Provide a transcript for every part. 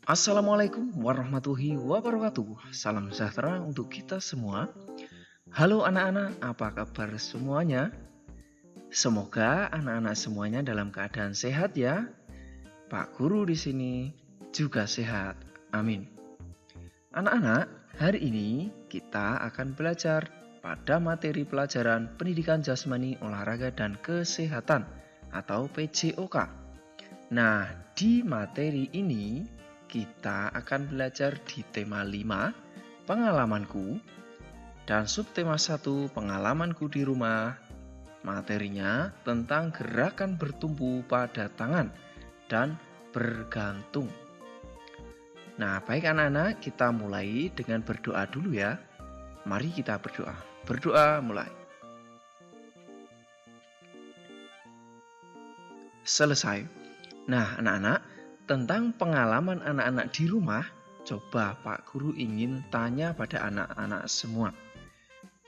Assalamualaikum warahmatullahi wabarakatuh. Salam sejahtera untuk kita semua. Halo anak-anak, apa kabar semuanya? Semoga anak-anak semuanya dalam keadaan sehat ya. Pak Guru di sini juga sehat. Amin. Anak-anak, hari ini kita akan belajar pada materi pelajaran Pendidikan Jasmani, Olahraga dan Kesehatan atau PJOK. Nah, di materi ini kita akan belajar di tema 5, pengalamanku, dan subtema 1, pengalamanku di rumah. Materinya tentang gerakan bertumpu pada tangan dan bergantung. Nah, baik anak-anak, kita mulai dengan berdoa dulu ya. Mari kita berdoa. Berdoa mulai. Selesai. Nah, anak-anak, tentang pengalaman anak-anak di rumah, coba Pak Guru ingin tanya pada anak-anak semua.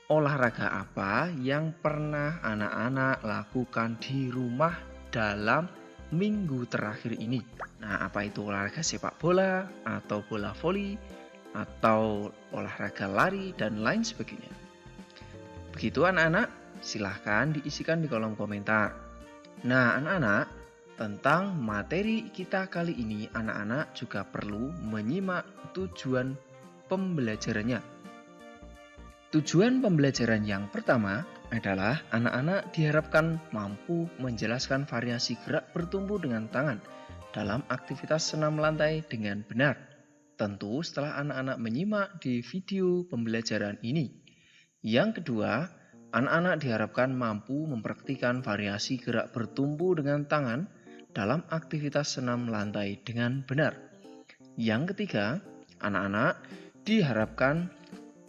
Olahraga apa yang pernah anak-anak lakukan di rumah dalam minggu terakhir ini? Nah, apa itu olahraga sepak bola, atau bola voli, atau olahraga lari, dan lain sebagainya. Begitu anak-anak, silahkan diisikan di kolom komentar. Nah, anak-anak, tentang materi kita kali ini, anak-anak juga perlu menyimak tujuan pembelajarannya. Tujuan pembelajaran yang pertama adalah anak-anak diharapkan mampu menjelaskan variasi gerak bertumpu dengan tangan dalam aktivitas senam lantai dengan benar. Tentu setelah anak-anak menyimak di video pembelajaran ini. Yang kedua, anak-anak diharapkan mampu mempraktikkan variasi gerak bertumpu dengan tangan dalam aktivitas senam lantai dengan benar. Yang ketiga, anak-anak diharapkan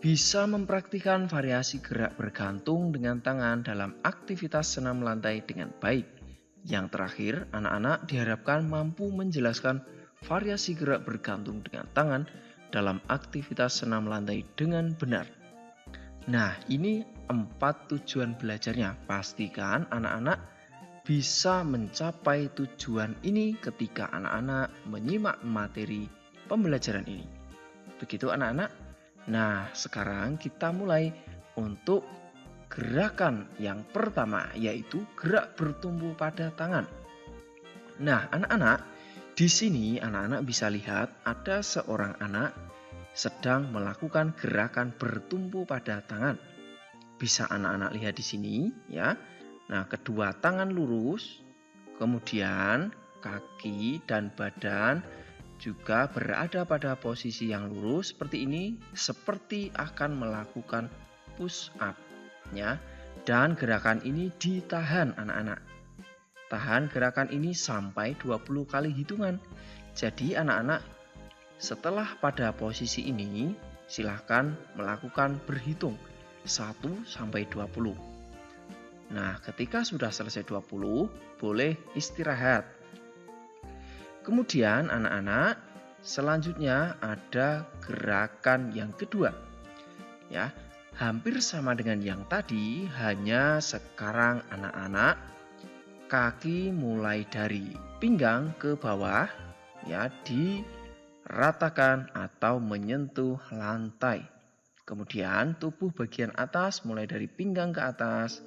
bisa mempraktikkan variasi gerak bergantung dengan tangan dalam aktivitas senam lantai dengan baik. Yang terakhir, anak-anak diharapkan mampu menjelaskan variasi gerak bergantung dengan tangan dalam aktivitas senam lantai dengan benar. Nah, ini 4 tujuan belajarnya. Pastikan anak-anak bisa mencapai tujuan ini ketika anak-anak menyimak materi pembelajaran ini. Begitu anak-anak. Nah, sekarang kita mulai untuk gerakan yang pertama, yaitu gerak bertumpu pada tangan. Nah, anak-anak, di sini anak-anak bisa lihat ada seorang anak sedang melakukan gerakan bertumpu pada tangan. Bisa anak-anak lihat di sini ya. Nah, kedua tangan lurus, kemudian kaki dan badan juga berada pada posisi yang lurus seperti ini, seperti akan melakukan push up ya. Dan gerakan ini ditahan anak-anak. Tahan gerakan ini sampai 20 kali hitungan. Jadi anak-anak setelah pada posisi ini, silahkan melakukan berhitung 1 sampai 20. Nah, ketika sudah selesai 20, boleh istirahat. Kemudian anak-anak, selanjutnya ada gerakan yang kedua. Ya, hampir sama dengan yang tadi, hanya sekarang anak-anak kaki mulai dari pinggang ke bawah ya, diratakan atau menyentuh lantai. Kemudian tubuh bagian atas mulai dari pinggang ke atas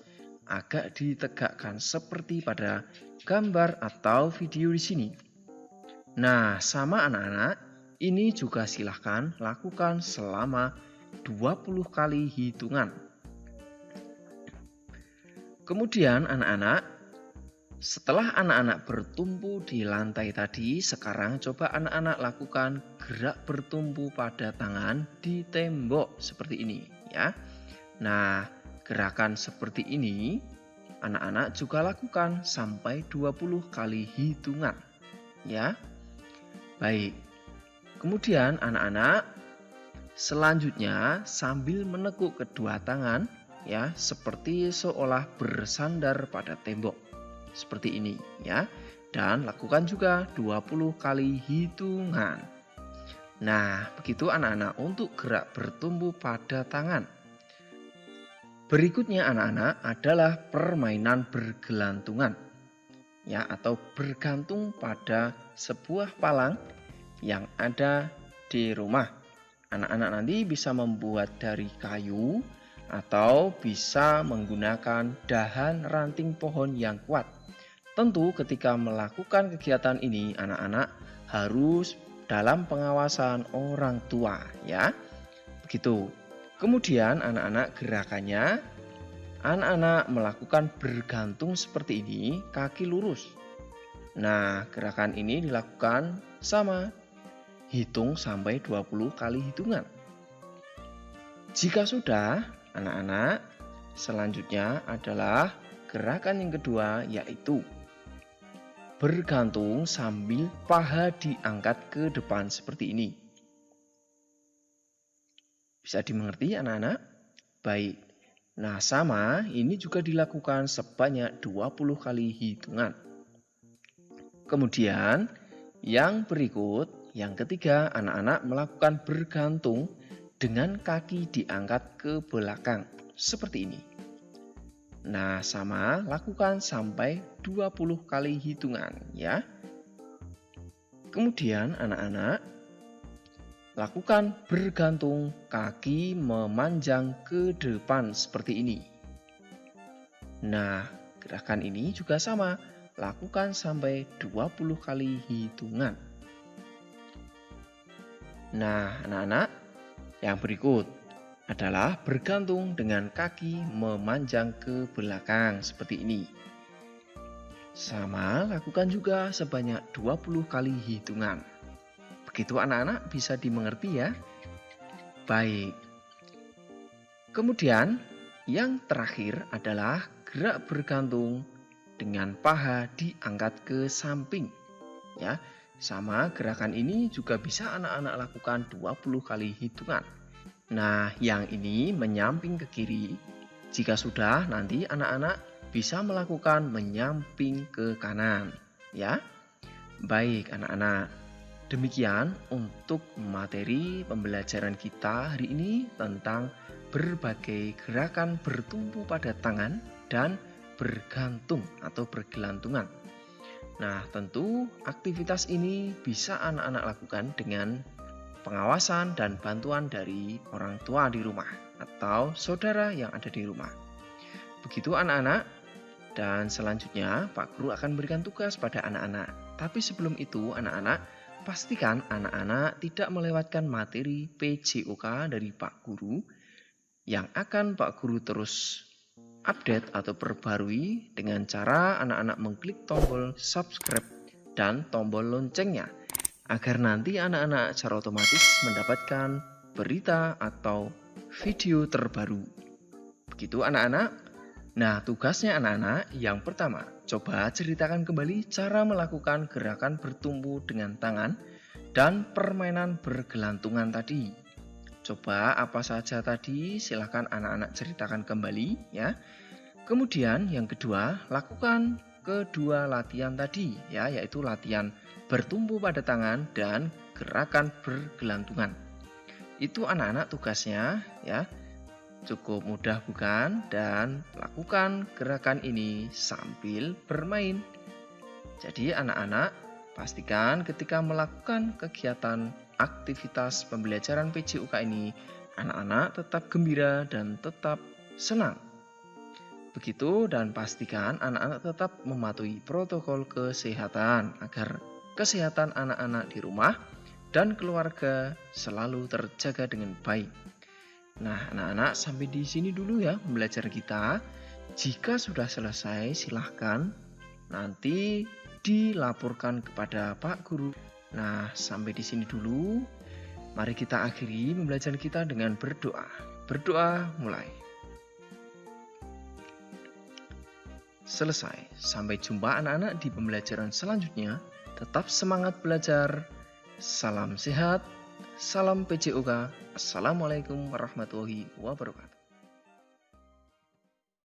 agak ditegakkan seperti pada gambar atau video di sini. Nah, sama anak-anak, ini juga silahkan lakukan selama 20 kali hitungan. Kemudian anak-anak, setelah anak-anak bertumpu di lantai tadi, sekarang coba anak-anak lakukan gerak bertumpu pada tangan di tembok seperti ini ya. Nah, gerakan seperti ini anak-anak juga lakukan sampai 20 kali hitungan ya. Baik. Kemudian anak-anak selanjutnya sambil menekuk kedua tangan ya, seperti seolah bersandar pada tembok. Seperti ini ya. Dan lakukan juga 20 kali hitungan. Nah, begitu anak-anak untuk gerak bertumpu pada tangan. Berikutnya anak-anak adalah permainan bergelantungan. ya, atau bergantung pada sebuah palang yang ada di rumah. Anak-anak nanti bisa membuat dari kayu atau bisa menggunakan dahan ranting pohon yang kuat. Tentu ketika melakukan kegiatan ini anak-anak harus dalam pengawasan orang tua, ya. Begitu. Kemudian anak-anak gerakannya, anak-anak melakukan bergantung seperti ini, kaki lurus. Nah, gerakan ini dilakukan sama. Hitung sampai 20 kali hitungan. Jika sudah, anak-anak, selanjutnya adalah gerakan yang kedua, yaitu bergantung sambil paha diangkat ke depan seperti ini. Bisa dimengerti anak-anak? Baik. Nah, sama ini juga dilakukan sebanyak 20 kali hitungan. Kemudian, yang berikut, yang ketiga, anak-anak melakukan bergantung dengan kaki diangkat ke belakang seperti ini. Nah, sama, lakukan sampai 20 kali hitungan, ya. Kemudian anak-anak lakukan bergantung kaki memanjang ke depan seperti ini. Nah, gerakan ini juga sama, lakukan sampai 20 kali hitungan. Nah, anak-anak, yang berikut adalah bergantung dengan kaki memanjang ke belakang seperti ini. Sama, lakukan juga sebanyak 20 kali hitungan. Begitu anak-anak, bisa dimengerti ya? Baik. Kemudian, yang terakhir adalah gerak bergantung dengan paha diangkat ke samping. Ya, sama gerakan ini juga bisa anak-anak lakukan 20 kali hitungan. Nah, yang ini menyamping ke kiri. Jika sudah, nanti anak-anak bisa melakukan menyamping ke kanan, ya. Baik, anak-anak. Demikian untuk materi pembelajaran kita hari ini tentang berbagai gerakan bertumpu pada tangan dan bergantung atau bergelantungan. Nah, tentu aktivitas ini bisa anak-anak lakukan dengan pengawasan dan bantuan dari orang tua di rumah atau saudara yang ada di rumah. Begitu anak-anak, dan selanjutnya Pak Guru akan berikan tugas pada anak-anak. Tapi sebelum itu anak-anak, pastikan anak-anak tidak melewatkan materi PJOK dari Pak Guru yang akan Pak Guru terus update atau perbarui dengan cara anak-anak mengklik tombol subscribe dan tombol loncengnya, agar nanti anak-anak secara otomatis mendapatkan berita atau video terbaru. Begitu anak-anak. Nah, tugasnya anak-anak yang pertama, coba ceritakan kembali cara melakukan gerakan bertumpu dengan tangan dan permainan bergelantungan tadi. Coba apa saja tadi, silakan anak-anak ceritakan kembali ya. Kemudian yang kedua, lakukan kedua latihan tadi ya, yaitu latihan bertumpu pada tangan dan gerakan bergelantungan. Itu anak-anak tugasnya ya. Cukup mudah bukan? Dan lakukan gerakan ini sambil bermain. Jadi anak-anak pastikan ketika melakukan kegiatan aktivitas pembelajaran PJOK ini, anak-anak tetap gembira dan tetap senang. Begitu, dan pastikan anak-anak tetap mematuhi protokol kesehatan agar kesehatan anak-anak di rumah dan keluarga selalu terjaga dengan baik. Nah, anak-anak, sampai di sini dulu ya pembelajaran kita. Jika sudah selesai, silahkan nanti dilaporkan kepada Pak Guru. Nah, sampai di sini dulu. Mari kita akhiri pembelajaran kita dengan berdoa. Berdoa mulai. Selesai. Sampai jumpa anak-anak di pembelajaran selanjutnya. Tetap semangat belajar. Salam sehat. Salam PJOK. Assalamualaikum warahmatullahi wabarakatuh.